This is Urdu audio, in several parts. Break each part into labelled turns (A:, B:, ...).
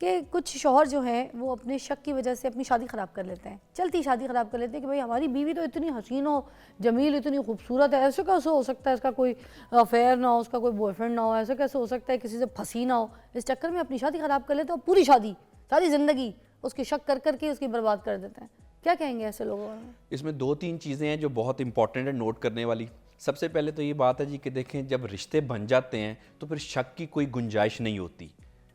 A: کہ کچھ شوہر جو ہیں وہ اپنے شک کی وجہ سے اپنی شادی خراب کر لیتے ہیں، چلتی شادی خراب کر لیتے ہیں کہ بھائی ہماری بیوی تو اتنی حسین و جمیل، اتنی خوبصورت ہے، ایسے کیسے ہو سکتا ہے اس کا کوئی افیئر نہ ہو، اس کا کوئی بوائے فرینڈ نہ ہو، ایسے کیسے ہو سکتا ہے کسی سے پھنسی نہ ہو. اس چکر میں اپنی شادی خراب کر لیتے ہیں اور پوری شادی، ساری زندگی اس کی شک کر کر کے اس کی برباد کر دیتے ہیں. کیا کہیں گے ایسے لوگوں میں؟
B: اس میں 2-3 چیزیں ہیں جو بہت امپورٹنٹ ہے نوٹ کرنے والی. سب سے پہلے تو یہ بات ہے جی کہ دیکھیں جب رشتے بن جاتے ہیں تو پھر شک کی کوئی گنجائش نہیں ہوتی.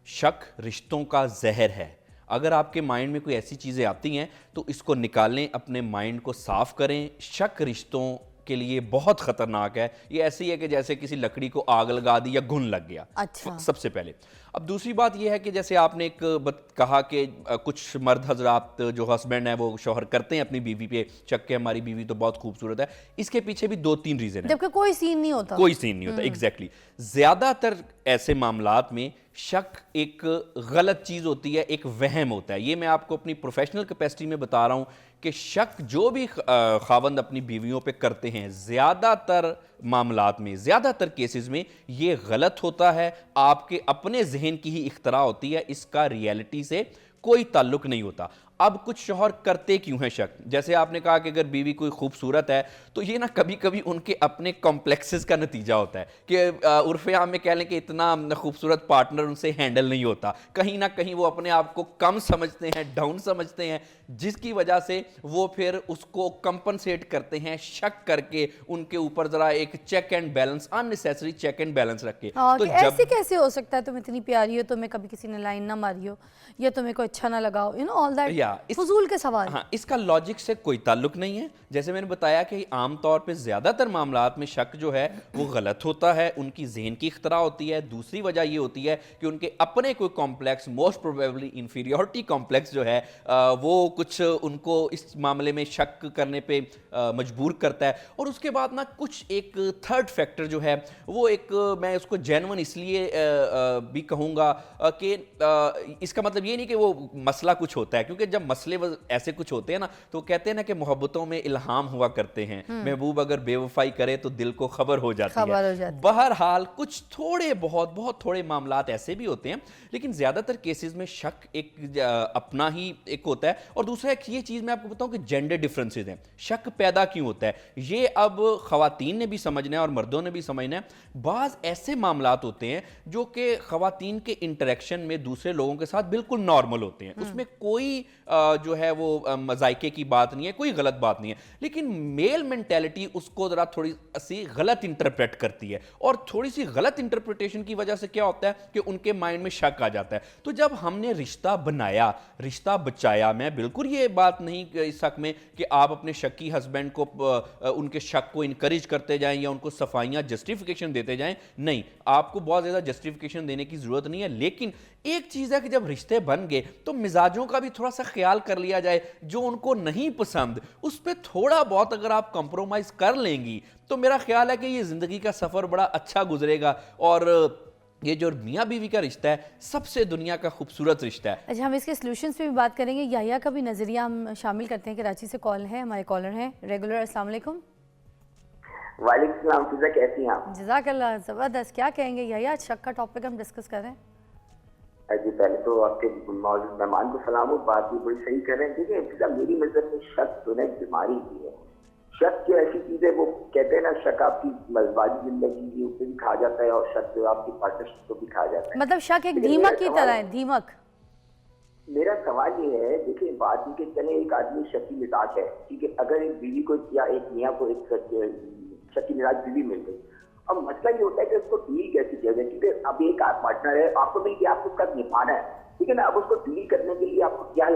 B: شک رشتوں کا زہر ہے. اگر آپ کے مائنڈ میں کوئی ایسی چیزیں آتی ہیں تو اس کو نکالیں، اپنے مائنڈ کو صاف کریں. شک رشتوں کے لیے بہت خطرناک ہے. یہ ایسے ہی ہے کہ جیسے کسی لکڑی کو آگ لگا دی یا گھن لگ گیا.
A: اچھا،
B: سب سے پہلے. اب دوسری بات یہ ہے کہ جیسے آپ نے ایک کہا کہ کچھ مرد حضرات جو ہسبینڈ ہیں وہ شوہر کرتے ہیں اپنی بیوی پہ شک کہ ہماری بیوی تو بہت خوبصورت ہے. اس کے پیچھے بھی 2-3 ریزن ہیں.
A: جبکہ کوئی سین نہیں ہوتا.
B: کوئی سین نہیں ہوتا. ایگزیکٹلی. زیادہ تر ایسے معاملات میں شک ایک غلط چیز ہوتی ہے، ایک وہم ہوتا ہے. یہ میں آپ کو اپنی پروفیشنل کیپیسٹی میں بتا رہا ہوں کہ شک جو بھی خاوند اپنی بیویوں پہ کرتے ہیں زیادہ تر معاملات میں، زیادہ تر کیسز میں یہ غلط ہوتا ہے. آپ کے اپنے ذہن کی ہی اختراع ہوتی ہے، اس کا ریئلٹی سے کوئی تعلق نہیں ہوتا. اب کچھ شوہر کرتے کیوں ہیں شک؟ جیسے آپ نے کہا کہ اگر بیوی کوئی خوبصورت ہے تو یہ نا کبھی کبھی ان کے اپنے کمپلیکسز کا نتیجہ ہوتا ہے کہ عرف عام میں کہہ لیں کہ اتنا خوبصورت پارٹنر ان سے ہینڈل نہیں ہوتا. کہیں نہ کہیں وہ اپنے آپ کو کم سمجھتے ہیں، ڈاؤن سمجھتے ہیں، جس کی وجہ سے وہ پھر اس کو کمپنسیٹ کرتے ہیں شک کر کے ان کے اوپر ذرا ایک check and balance, in necessary check and balance رکھ کے.
A: تو ایسے کیسے ہو سکتا ہے تم اتنی پیاری ہو، تمہیں کبھی کسی نے لائن نہ ماری ہو یا تمہیں کوئی اچھا نہ لگا ہو، آل دیٹ فضول کے سوال.
B: ہاں، اس کا لاجک سے کوئی تعلق نہیں ہے. جیسے میں نے بتایا کہ عام طور پہ زیادہ تر معاملات میں شک جو ہے وہ غلط ہوتا ہے، ان کی ذہن کی اختراع ہوتی ہے. دوسری وجہ یہ ہوتی ہے کہ ان کے اپنے کوئی complex, most probably inferiority complex جو ہے وہ کچھ ان کو اس معاملے میں شک کرنے پہ مجبور کرتا ہے. اور اس کے بعد نا کچھ ایک تھرڈ فیکٹر جو ہے وہ ایک، میں اس کو جینون اس لیے بھی کہوں گا کہ اس کا مطلب یہ نہیں کہ وہ مسئلہ کچھ ہوتا ہے، کیونکہ جب مسئلے ایسے کچھ ہوتے ہیں نا تو کہتے ہیں نا کہ محبتوں میں الہام ہوا کرتے ہیں. محبوب اگر بے وفائی کرے تو دل کو خبر ہو جاتی ہے. بہرحال کچھ تھوڑے بہت تھوڑے معاملات ایسے بھی ہوتے ہیں، لیکن زیادہ تر کیسز میں شک ایک اپنا ہی ایک ہوتا ہے. اور دوسرا ایک یہ چیز میں آپ کو بتاؤں کہ جینڈر ڈفرینسز ہیں. شک پیدا کیوں ہوتا ہے یہ اب خواتین نے بھی سمجھنا ہے اور مردوں نے بھی سمجھنا ہے. بعض ایسے معاملات ہوتے ہیں جو کہ خواتین کے انٹریکشن میں دوسرے لوگوں کے ساتھ بالکل نارمل ہوتے ہیں، اس میں کوئی جو ہے وہ مذائقے کی بات نہیں ہے، کوئی غلط بات نہیں ہے. لیکن میل مینٹیلٹی اس کو ذرا تھوڑی سی غلط انٹرپریٹ کرتی ہے، اور تھوڑی سی غلط انٹرپریٹیشن کی وجہ سے کیا ہوتا ہے کہ ان کے مائنڈ میں شک آ جاتا ہے. تو جب ہم نے رشتہ بنایا، رشتہ بچایا، میں بالکل یہ بات نہیں اس حق میں کہ آپ اپنے شکی ہسبینڈ کو ان کے شک کو انکریج کرتے جائیں یا ان کو صفائیاں جسٹیفیکیشن دیتے جائیں. نہیں، آپ کو بہت زیادہ جسٹیفیکیشن دینے کی ضرورت نہیں ہے. لیکن ایک چیز ہے کہ جب رشتے بن گئے تو مزاجوں کا بھی تھوڑا سا خیال کر لیا جائے. جو ان کو نہیں پسند اس پہ تھوڑا بہت اگر آپ کمپرومائز کر لیں گی تو میرا خیال ہے کہ یہ زندگی کا سفر بڑا اچھا گزرے گا. اور یہ جو میاں بیوی کا رشتہ ہے سب سے دنیا کا خوبصورت رشتہ ہے.
A: اچھا، ہم اس کے سلوشنز پہ بھی بات کریں گے. یحییٰ کا بھی نظریہ ہم شامل کرتے ہیں. کراچی سے کال ہے، ہمارے کالر ہیں ریگولر. السلام علیکم.
C: وعلیکم السلام. فضا کیسی ہیں آپ؟
A: جزاک اللہ. زبردست. کیا کہیں گے یحییٰ؟ شک کا ٹاپک ہم ڈسکس کر رہے ہیں.
C: جی پہلے تو آپ کے موجود مہمان کو سلام ہو. بات بھی بڑی صحیح کر رہے ہیں. دیکھیں فضا، میری نظر میں شک تو ایک بیماری بھی ہے. شک جو ایسی چیز ہے، وہ کہتے ہیں نا شک آپ کی مزاجی زندگی اسے بھی کھا جاتا ہے اور شک جو آپ کی پارٹنرشپ کو بھی کھا جاتا ہے.
A: مطلب شک ایک دھیمک کی طرح ہے. دھیمک.
C: میرا سوال یہ ہے، دیکھیں بات یہ کہ چلے ایک آدمی شکی مزاج ہے، ٹھیک ہے، اگر ایک بیوی کو یا ایک میاں کو ایک شکی مزاج بیوی مل گئی، اب مسئلہ یہ ہوتا ہے کہ اس کو ڈیل کیسے کیا جائے. کیونکہ اب ایک پارٹنر ہے، آپ کو مل کے آپ کو اس کا نبھانا ہے، ٹھیک ہے نا. اب اس کو ڈیل کرنے کے لیے آپ کو کیا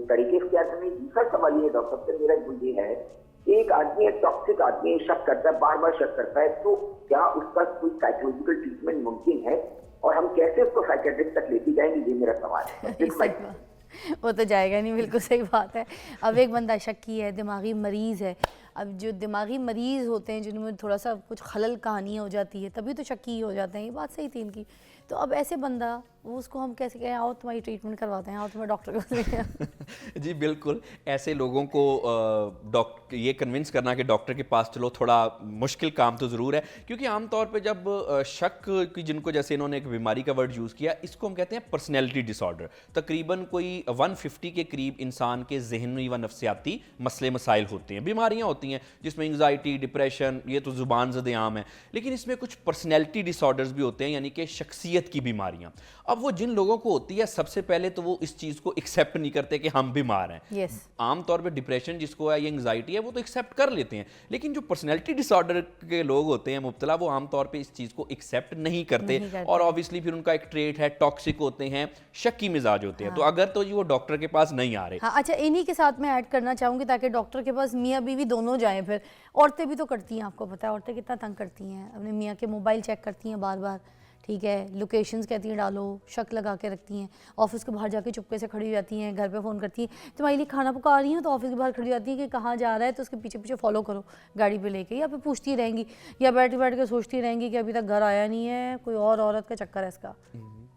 C: طریقے اختیار کرنے. دوسرا سوال یہ ڈاکٹر صاحب میرا یہ ہے، ایک آدمی ٹاکسک آدمی شک کرتا ہے، بار بار شک کرتا ہے، تو کیا اس کا کوئی سائیکولوجیکل ٹریٹمنٹ ممکن ہے اور ہم کیسے اس کو سائیکیٹرسٹ تک لیتے جائیں گے؟ یہ میرا سوال ہے.
A: وہ تو جائے گا نہیں. بالکل صحیح بات ہے. اب ایک بندہ شکی ہے، دماغی مریض ہے. اب جو دماغی مریض ہوتے ہیں جن میں تھوڑا سا کچھ خلل کہانی ہو جاتی ہے تبھی تو شکی ہو جاتے ہیں. یہ بات صحیح تھی ان کی. تو اب ایسے بندہ وہ اس کو ہم کیسے کہیں آؤ تمہاری ٹریٹمنٹ کرواتے ہیں, آؤ تمہیں ڈاکٹر کو لے کے.
B: جی بالکل, ایسے لوگوں کو یہ کنونس کرنا کہ ڈاکٹر کے پاس چلو تھوڑا مشکل کام تو ضرور ہے, کیونکہ عام طور پہ جب شک کی, جن کو جیسے انہوں نے ایک بیماری کا ورڈ یوز کیا, اس کو ہم کہتے ہیں پرسنالٹی ڈس آرڈر. تقریباً کوئی 150 کے قریب انسان کے ذہنی و نفسیاتی مسئلے مسائل ہوتے ہیں, بیماریاں ہوتی ہیں جس میں انگزائٹی, ڈپریشن, یہ تو زبان زد عام ہے, لیکن اس میں کچھ پرسنالٹی ڈس آرڈرز بھی ہوتے ہیں, یعنی کہ شخصیت کی بیماریاں. اب وہ جن لوگوں کو ہوتی ہے, سب سے پہلے تو وہ اس چیز کو ایکسیپٹ نہیں کرتے کہ ہم بیمار ہیں.
A: Yes.
B: عام طور پہ ڈپریشن جس کو ہے یا انگزائٹی ہے وہ تو ایکسیپٹ کر لیتے ہیں, لیکن جو پرسنالٹی ڈس آرڈر کے لوگ ہوتے ہیں مبتلا, وہ عام طور پہ اس چیز کو ایکسیپٹ نہیں کرتے, اور آبویسلی پھر ان کا ایک ٹریٹ ہے ٹاکسک ہوتے ہیں, شکی مزاج ہوتے ہیں. تو اگر تو وہ ڈاکٹر کے پاس نہیں آ رہے.
A: ہاں اچھا, انہی کے ساتھ میں ایڈ کرنا چاہوں گی تاکہ ڈاکٹر کے پاس میاں بیوی دونوں جائیں. پھر عورتیں بھی تو کرتی ہیں, آپ کو پتہ ہے عورتیں کتنا تنگ کرتی ہیں, اپنے میاں کے موبائل چیک کرتی ہیں بار بار, ٹھیک ہے, لوکیشنز کہتی ہیں ڈالو, شک لگا کے رکھتی ہیں, آفس کے باہر جا کے چپکے سے کھڑی ہو جاتی ہیں, گھر پہ فون کرتی ہیں تمہارے لیے کھانا پکا رہی ہیں, تو آفس کے باہر کھڑی ہو جاتی ہیں کہ کہاں جا رہا ہے, تو اس کے پیچھے پیچھے فالو کرو گاڑی پہ لے کے, یا پھر پوچھتی رہیں گی, یا بیٹھ کے سوچتی رہیں گی کہ ابھی تک گھر آیا نہیں ہے, کوئی اور عورت کا چکر ہے اس کا.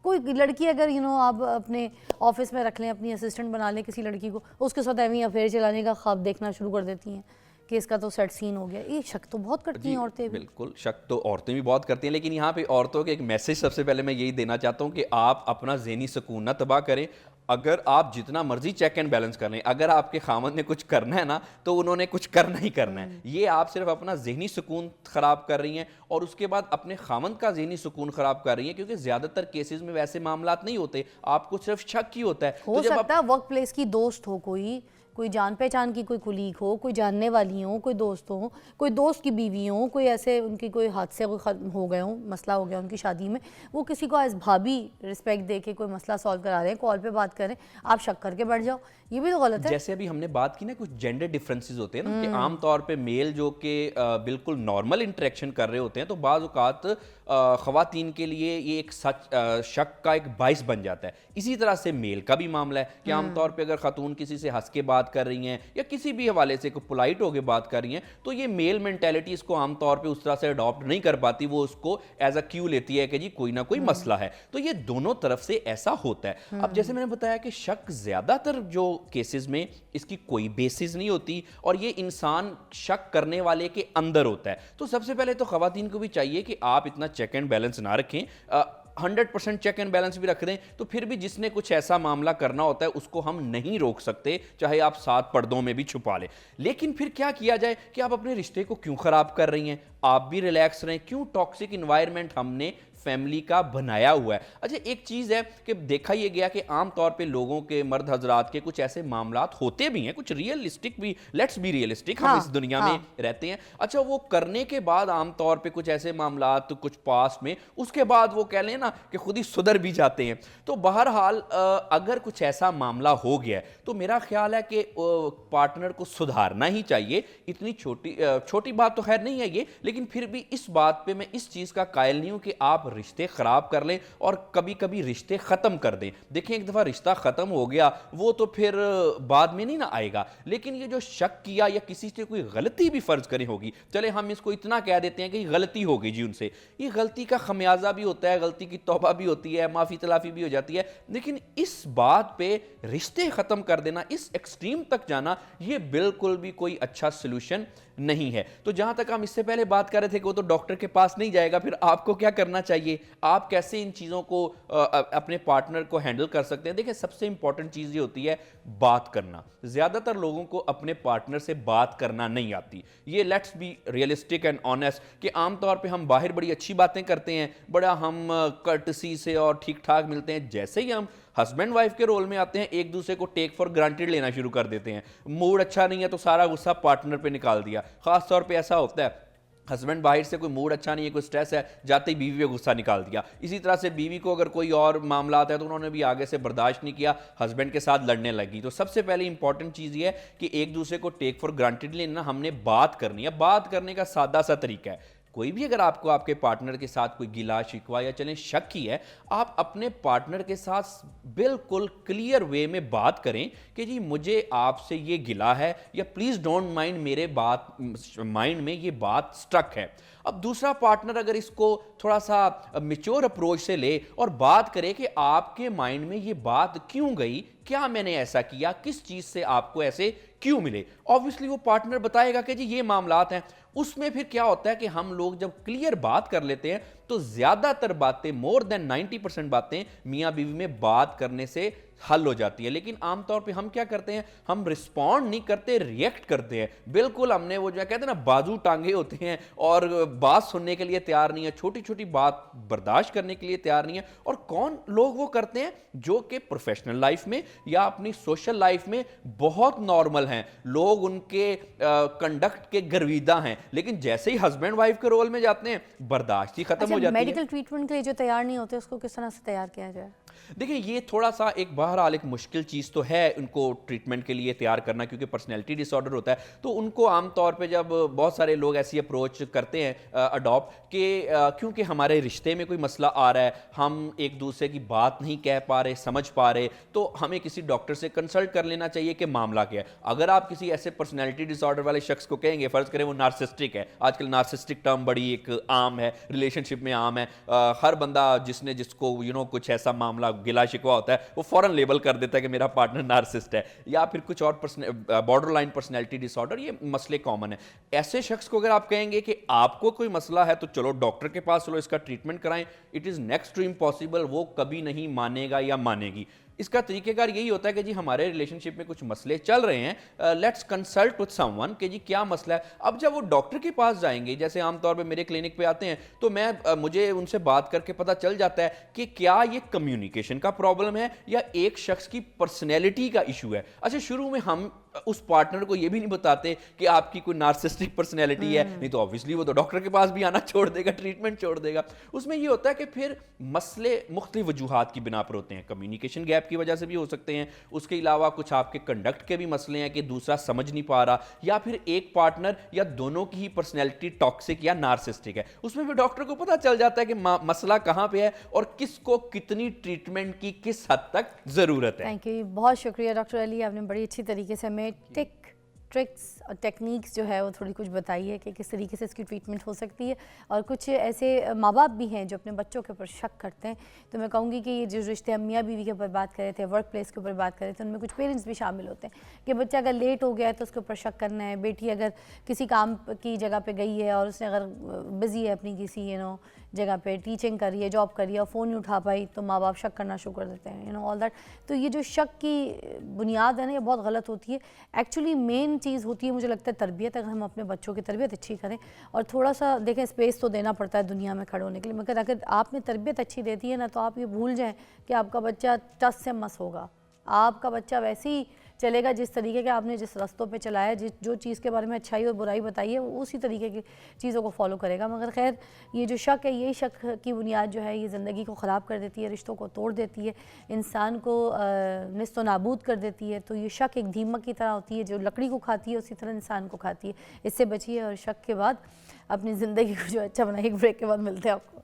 A: کوئی لڑکی اگر آپ اپنے آفس میں رکھ لیں, اپنی اسسٹنٹ بنا لیں کسی لڑکی کو, اس کے ساتھ ایویں افیئر چلانے کا خواب دیکھنا شروع کر دیتی ہیں کہ اس کا تو سیٹ سین ہو گیا. یہ شک تو بہت کرتی ہیں عورتیں بھی.
B: بالکل, شک تو عورتیں بھی بہت کرتی ہیں, لیکن یہاں پہ عورتوں کے ایک میسج سب سے پہلے میں یہی دینا چاہتا ہوں کہ آپ اپنا ذہنی سکون نہ تباہ کریں. اگر آپ جتنا مرضی چیک اینڈ بیلنس کر لیں, اگر آپ کے خامد نے کچھ کرنا ہے نا, تو انہوں نے کچھ کرنا ہی کرنا ہے. یہ آپ صرف اپنا ذہنی سکون خراب کر رہی ہیں, اور اس کے بعد اپنے خامد کا ذہنی سکون خراب کر رہی ہیں, کیونکہ زیادہ تر کیسز میں ویسے معاملات نہیں ہوتے, آپ کو صرف شک ہی ہوتا ہے.
A: ہو سکتا ہے ورک پلیس کی دوست ہو, کوئی جان پہچان کی کوئی کولیگ ہو, کوئی جاننے والی ہوں, کوئی دوست ہوں, کوئی دوست کی بیوی ہوں, کوئی ایسے ان کی کوئی حادثے ہو گئے ہوں, مسئلہ ہو گیا ان کی شادی میں, وہ کسی کو ایز بھابی رسپیکٹ دے کے کوئی مسئلہ سالو کرا رہے ہیں, کال پہ بات کریں, آپ شک کر کے بیٹھ جاؤ, یہ بھی تو غلط ہے.
B: جیسے ابھی ہم نے بات کی نا, کچھ جینڈر ڈفرینسز ہوتے ہیں نا, کہ عام طور پہ میل جو کہ بالکل نارمل انٹریکشن کر رہے ہوتے ہیں, تو بعض اوقات خواتین کے لیے یہ ایک شک کا ایک باعث بن جاتا ہے. اسی طرح سے میل کا بھی معاملہ ہے کہ عام طور پہ اگر خاتون کسی سے ہنس کے بات کر رہی ہیں, یا کسی بھی حوالے سے کوئی پولائٹ ہو کے بات کر رہی ہیں, تو یہ میل مینٹیلٹی اس کو عام طور پہ اس طرح سے اڈاپٹ نہیں کر پاتی, وہ اس کو ایز اے کیو لیتی ہے کہ جی کوئی نہ کوئی مسئلہ ہے. تو یہ دونوں طرف سے ایسا ہوتا ہے. اب جیسے میں نے بتایا کہ شک زیادہ تر جو کیسز میں اس کی کوئی بیسز نہیں ہوتی, اور یہ انسان شک کرنے والے کے اندر ہوتا ہے. تو سب سے پہلے تو خواتین کو بھی چاہیے کہ آپ اتنا چیک اینڈ بیلنس نہ رکھیں, 100% چیک اینڈ بیلنس بھی رکھ دیں, تو پھر بھی جس نے کچھ ایسا معاملہ کرنا ہوتا ہے اس کو ہم نہیں روک سکتے, چاہے آپ 7 پردوں میں بھی چھپا لیں. لیکن پھر کیا کیا جائے کہ آپ اپنے رشتے کو کیوں خراب کر رہی ہیں, آپ بھی ریلیکس رہیں, کیوں ٹاکسک انوائرمنٹ ہم نے فیملی کا بنایا ہوا ہے. اچھا ایک چیز ہے کہ دیکھا یہ گیا کہ عام طور پہ لوگوں کے, مرد حضرات کے کچھ ایسے معاملات ہوتے بھی ہیں, کچھ ریئلسٹک بھی, لیٹس بی ریئلسٹک, ہم اس دنیا میں رہتے ہیں. اچھا وہ کرنے کے بعد عام طور پہ کچھ ایسے معاملات کچھ پاس میں, اس کے بعد وہ کہہ لیں نا کہ خود ہی سدھر بھی جاتے ہیں. تو بہرحال اگر کچھ ایسا معاملہ ہو گیا ہے تو میرا خیال ہے کہ پارٹنر کو سدھارنا ہی چاہیے. اتنی چھوٹی بات تو خیر نہیں ہے یہ, لیکن پھر بھی اس بات پہ میں اس چیز کا قائل نہیں ہوں کہ آپ رشتے خراب کر لیں اور کبھی کبھی رشتے ختم کر دیں. دیکھیں ایک دفعہ رشتہ ختم ہو گیا وہ تو پھر بعد میں نہیں نہ آئے گا, لیکن یہ جو شک کیا یا کسی سے کوئی غلطی بھی فرض کریں ہوگی, چلے ہم اس کو اتنا کہہ دیتے ہیں کہ یہ غلطی ہو گئی جی ان سے, یہ غلطی کا خمیازہ بھی ہوتا ہے, غلطی کی توبہ بھی ہوتی ہے, معافی تلافی بھی ہو جاتی ہے, لیکن اس بات پہ رشتے ختم کر دینا, اس ایکسٹریم تک جانا, یہ بالکل بھی کوئی اچھا سلوشن نہیں ہے. تو جہاں تک ہم اس سے پہلے بات کر رہے تھے کہ وہ تو ڈاکٹر کے پاس نہیں جائے گا, پھر آپ کو کیا کرنا چاہیے, آپ کیسے ان چیزوں کو اپنے پارٹنر کو ہینڈل کر سکتے ہیں. دیکھیں سب سے امپورٹنٹ چیز یہ ہوتی ہے بات کرنا. زیادہ تر لوگوں کو اپنے پارٹنر سے بات کرنا نہیں آتی. یہ let's be realistic and honest کہ عام طور پہ ہم باہر بڑی اچھی باتیں کرتے ہیں, بڑا ہم کرٹسی سے اور ٹھیک ٹھاک ملتے ہیں, جیسے ہی ہم ہسبینڈ وائف کے رول میں آتے ہیں ایک دوسرے کو ٹیک فار گرانٹیڈ لینا شروع کر دیتے ہیں. موڈ اچھا نہیں ہے تو سارا غصہ پارٹنر پہ نکال دیا. خاص طور پہ ایسا ہوتا ہے ہسبینڈ باہر سے کوئی موڈ اچھا نہیں ہے, کوئی سٹریس ہے, جاتے ہی بیوی پہ غصہ نکال دیا. اسی طرح سے بیوی کو اگر کوئی اور معاملات ہے تو انہوں نے بھی آگے سے برداشت نہیں کیا, ہسبینڈ کے ساتھ لڑنے لگی. تو سب سے پہلے امپورٹنٹ چیز یہ ہے کہ ایک دوسرے کو ٹیک فار گرانٹیڈ لینا, ہم نے بات کرنی ہے. بات کرنے کا سادہ سا طریقہ ہے, کوئی بھی اگر آپ کو آپ کے پارٹنر کے ساتھ کوئی گلا شکوہ یا چلیں شک ہی ہے, آپ اپنے پارٹنر کے ساتھ بالکل کلیئر وے میں بات کریں کہ جی مجھے آپ سے یہ گلا ہے, یا پلیز ڈونٹ مائنڈ, میرے مائنڈ میں یہ بات سٹرک ہے. اب دوسرا پارٹنر اگر اس کو تھوڑا سا میچور اپروچ سے لے اور بات کرے کہ آپ کے مائنڈ میں یہ بات کیوں گئی, کیا میں نے ایسا کیا, کس چیز سے آپ کو ایسے کیوں ملے, obviously وہ پارٹنر بتائے گا کہ جی یہ معاملات ہیں. اس میں پھر کیا ہوتا ہے کہ ہم لوگ جب کلیئر بات کر لیتے ہیں تو زیادہ تر باتیں, more than 90% باتیں میاں بیوی میں بات کرنے سے حل ہو جاتی ہے. لیکن عام طور پہ ہم کیا کرتے ہیں, ہم رسپونڈ نہیں کرتے, ریئیکٹ کرتے ہیں. بالکل ہم نے وہ جو کہتے ہیں نا بازو ٹانگے ہوتے ہیں اور بات سننے کے لیے تیار نہیں ہے, چھوٹی چھوٹی بات برداشت کرنے کے لیے تیار نہیں ہے. اور کون لوگ وہ کرتے ہیں جو کہ پروفیشنل لائف میں یا اپنی سوشل لائف میں بہت نارمل ہیں, لوگ ان کے کنڈکٹ کے گرویدہ ہیں, لیکن جیسے ہی ہسبینڈ وائف کے رول میں جاتے ہیں برداشت ہی ختم ہو جاتی ہے.
A: میڈیکل ٹریٹمنٹ کے لیے جو تیار نہیں ہوتے اس کو کس طرح سے تیار کیا جائے؟
B: دیکھیں یہ تھوڑا سا ایک بہرحال ایک مشکل چیز تو ہے ان کو ٹریٹمنٹ کے لیے تیار کرنا, کیونکہ پرسنالٹی ڈس آرڈر ہوتا ہے. تو ان کو عام طور پہ جب بہت سارے لوگ ایسی اپروچ کرتے ہیں اڈاپٹ کہ کیونکہ ہمارے رشتے میں کوئی مسئلہ آ رہا ہے, ہم ایک دوسرے کی بات نہیں کہہ پا رہے, سمجھ پا رہے, تو ہمیں کسی ڈاکٹر سے کنسلٹ کر لینا چاہیے کہ معاملہ کیا ہے. اگر آپ کسی ایسے پرسنالٹی ڈس آرڈر والے شخص کو کہیں گے, فرض کریں وہ نارسسٹک ہے, آج کل نارسسٹک ٹرم بڑی ایک عام ہے, ریلیشن شپ میں عام ہے, ہر بندہ جس کو کچھ ایسا معاملہ گلا شکوا ہوتا ہے وہ فوراً لیبل کر دیتا ہے کہ میرا پارٹنر نارسسٹ ہے یا پھر کچھ اور بارڈر لائن پرسنالٹی ڈس آرڈر. یہ مسئلے کامن ہے. ایسے شخص کو اگر آپ کہیں گے کہ آپ کو کوئی مسئلہ ہے تو چلو ڈاکٹر کے پاس چلو اس کا ٹریٹمنٹ کرائیں, it is next to impossible, وہ کبھی نہیں مانے گا یا مانے گی. اس کا طریقہ کار یہی ہوتا ہے کہ جی ہمارے ریلیشن شپ میں کچھ مسئلے چل رہے ہیں, let's consult with some one کہ جی کیا مسئلہ ہے. اب جب وہ ڈاکٹر کے پاس جائیں گے, جیسے عام طور پہ میرے کلینک پہ آتے ہیں تو مجھے ان سے بات کر کے پتہ چل جاتا ہے کہ کیا یہ کمیونیکیشن کا پرابلم ہے یا ایک شخص کی پرسنالٹی کا ایشو ہے. اچھا شروع میں ہم اس پارٹنر کو یہ بھی نہیں بتاتے کہ آپ کی کوئی نارسسٹک پرسنالٹی ہے, نہیں تو obviously وہ تو ڈاکٹر کے پاس بھی آنا چھوڑ دے گا, ٹریٹمنٹ چھوڑ دے گا. اس میں یہ ہوتا ہے کہ پھر مسئلے مختلف وجوہات کی بنا پر ہوتے ہیں, کمیونیکیشن گیپ کی وجہ سے بھی ہو سکتے ہیں, اس کے علاوہ کچھ آپ کے کنڈکٹ کے بھی مسئلے ہیں کہ دوسرا سمجھ نہیں پا رہا, یا پھر ایک پارٹنر یا دونوں کی ہی پرسنالٹی ٹاکسک یا نارسسٹک ہے. اس میں بھی ڈاکٹر کو پتہ چل جاتا ہے کہ مسئلہ کہاں پہ ہے اور کس کو کتنی ٹریٹمنٹ کی کس حد تک ضرورت ہے.
A: تھینک یو, بہت شکریہ ڈاکٹر علی, آپ نے بڑی اچھی طریقے سے ہمیں ٹرکس اور ٹیکنیکس جو ہے وہ تھوڑی کچھ بتائی ہے کہ کس طریقے سے اس کی ٹریٹمنٹ ہو سکتی ہے. اور کچھ ایسے ماں باپ بھی ہیں جو اپنے بچوں کے اوپر شک کرتے ہیں, تو میں کہوں گی کہ یہ جو رشتے ہم میاں بیوی کے اوپر بات کر رہے تھے, ورک پلیس کے اوپر بات کر رہے تھے, ان میں کچھ پیرنٹس بھی شامل ہوتے ہیں کہ بچہ اگر لیٹ ہو گیا ہے تو اس کے اوپر شک کرنا ہے, بیٹی اگر کسی کام کی جگہ پہ گئی ہے اور اس نے اگر بزی ہے اپنی کسی جگہ پہ ٹیچنگ کر رہی ہے, جاب کر رہی ہے اور فون نہیں اٹھا پائی تو ماں باپ شک کرنا شروع کر دیتے ہیں آل دیٹ. تو یہ جو شک کی بنیاد ہے نا یہ بہت غلط ہوتی ہے. ایکچولی مین چیز ہوتی ہے مجھے لگتا ہے تربیت. اگر ہم اپنے بچوں کی تربیت اچھی کریں اور تھوڑا سا دیکھیں اسپیس تو دینا پڑتا ہے دنیا میں کھڑے ہونے کے لیے, مگر اگر آپ نے تربیت اچھی دیتی ہے نا تو آپ یہ بھول جائیں کہ آپ کا بچہ ٹس سے مس ہوگا. آپ کا بچہ ویسے ہی چلے گا جس طریقے کے آپ نے جس رستوں پہ چلایا, جو چیز کے بارے میں اچھائی اور برائی بتائی ہے وہ اسی طریقے کی چیزوں کو فالو کرے گا. مگر خیر یہ جو شک ہے, یہی شک کی بنیاد جو ہے یہ زندگی کو خراب کر دیتی ہے, رشتوں کو توڑ دیتی ہے, انسان کو نست و نابود کر دیتی ہے. تو یہ شک ایک دیمک کی طرح ہوتی ہے جو لکڑی کو کھاتی ہے اسی طرح انسان کو کھاتی ہے. اس سے بچیے اور شک کے بعد اپنی زندگی کو جو اچھا بنائیے. ایک بریک کے بعد ملتے ہیں آپ کو.